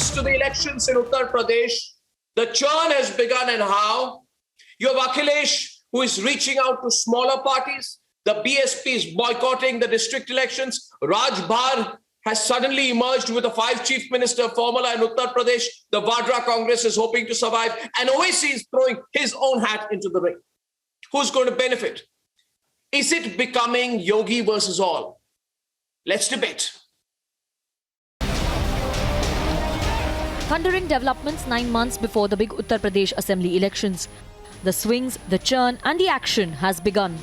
months to the elections in Uttar Pradesh. The churn has begun, and how? You have Akhilesh, who is reaching out to smaller parties. The BSP is boycotting the district elections. Raj Bhar has suddenly emerged with a 5 chief minister formula in Uttar Pradesh. The Vadra Congress is hoping to survive. And Owaisi is throwing his own hat into the ring. Who's going to benefit? Is it becoming Yogi versus all? Let's debate. Thundering developments 9 months before the big Uttar Pradesh Assembly elections. The swings, the churn and the action has begun.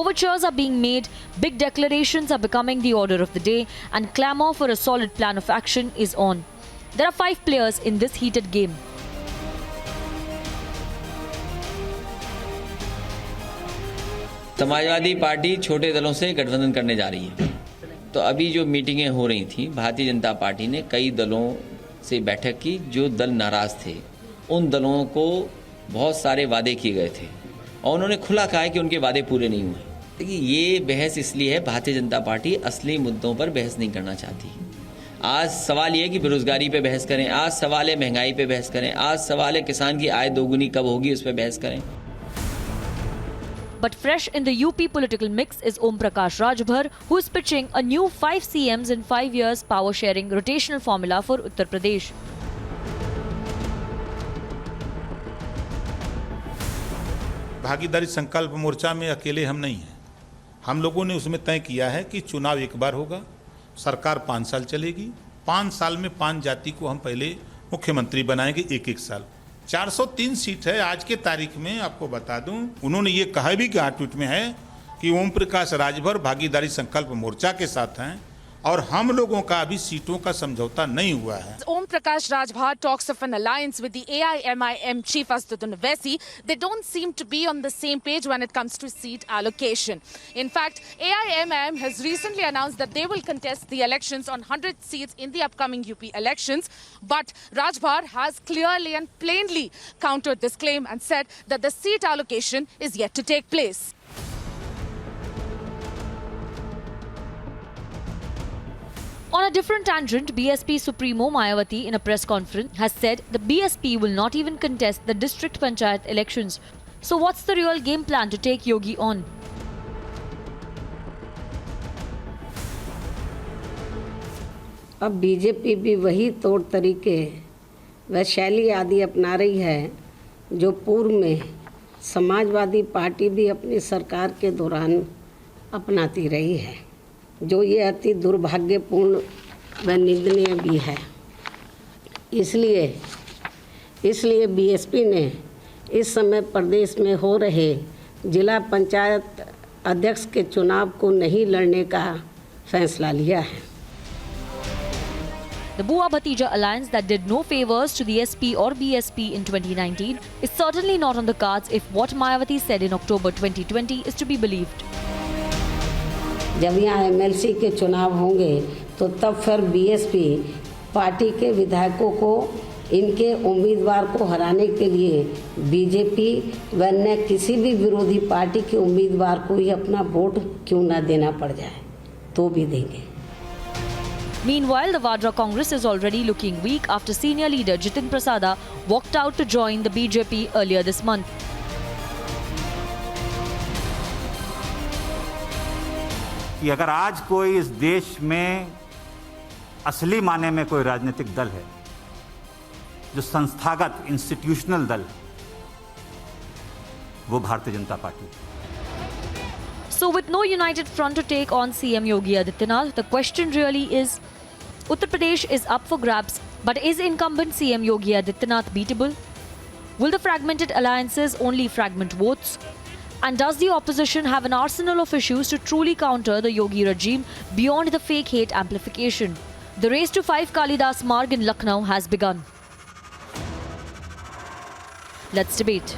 Overtures are being made, big declarations are becoming the order of the day, and clamour for a solid plan of action is on. There are 5 players in this heated game. Samajwadi party छोटे दलों से गठबंधन करने जा रही है। तो अभी जो मीटिंगें हो रही थी, भारतीय जनता पार्टी ने कई दलों से बैठक की जो दल नाराज थे। उन दलों को बहुत सारे वादे किए गए थे और उन्होंने खुला कहा है कि उनके वादे पूरे नहीं हुए। देखिए, ये बहस इसलिए है, भारतीय जनता पार्टी असली मुद्दों पर बहस नहीं करना चाहती। आज सवाल ये है कि बेरोजगारी पे बहस करें, आज सवाल है महंगाई पे बहस करें, आज सवाल है किसान की आय दोगुनी कब होगी उस पर बहस करें। But fresh in the UP political mix is Om Prakash Rajbhar, who is pitching a new 5 CMs in 5 years power sharing rotational formula for Uttar Pradesh. भागीदारी संकल्प मोर्चा में अकेले हम नहीं हैं। हम लोगों ने उसमें तय किया है कि चुनाव एक बार होगा, सरकार 5 साल चलेगी। 5 साल में 5 जाति को हम पहले मुख्यमंत्री बनाएंगे, एक साल। 403 सीट है आज के तारीख में। आपको बता दूं, उन्होंने ये कहा भी कि ट्वीट में है कि ओम प्रकाश राजभर भागीदारी संकल्प मोर्चा के साथ हैं और हम लोगों का अभी सीटों का समझौता नहीं हुआ है। Om Prakash Rajbhar talks of an alliance with the AIMIM chief Asduddin Owaisi. They don't seem to be on the same page when it comes to seat allocation. In fact, AIMIM has recently announced that they will contest the elections on 100 seats in the upcoming UP elections. But Rajbhar has clearly and plainly countered this claim and said that the seat allocation is yet to take place. On a different tangent, BSP Supremo Mayawati in a press conference has said the BSP will not even contest the district panchayat elections. So what's the real game plan to take Yogi on? अब BJP भी वही तौर तरीके व शैली आदि अपना रही है जो पूर्व में समाजवादी पार्टी भी अपनी सरकार के दौरान अपनाती रही है, जो ये अति दुर्भाग्यपूर्ण व निंदनीय भी है। इसलिए बीएसपी ने इस समय प्रदेश में हो रहे जिला पंचायत अध्यक्ष के चुनाव को नहीं लड़ने का फैसला लिया है। The Bua Bhatija alliance that did no favors to the SP or BSP in 2019 is certainly not on the cards if what Mayawati said in October 2020 is to be believed. जब यहाँ एमएलसी के चुनाव होंगे तो तब फिर BSP party के विधायकों को इनके उम्मीदवार को हराने के लिए बीजेपी व अन्य किसी भी विरोधी पार्टी के उम्मीदवार को ही अपना वोट क्यों ना देना पड़ जाए, तो भी देंगे। Meanwhile, the Vadra Congress is already looking weak after senior leader Jitin Prasada walked out to join the BJP earlier this month. कि अगर आज कोई इस देश में असली माने में कोई राजनीतिक दल है जो संस्थागत इंस्टीट्यूशनल दल, वो Bharatiya Janata party. So with no united front to take on CM Yogi Adityanath, the question really is, Uttar Pradesh is up for grabs, but is incumbent CM Yogi Adityanath beatable? Will the fragmented alliances only fragment votes? And does the opposition have an arsenal of issues to truly counter the Yogi regime beyond the fake hate amplification? The race to 5 Kalidas Marg in Lucknow has begun. Let's debate.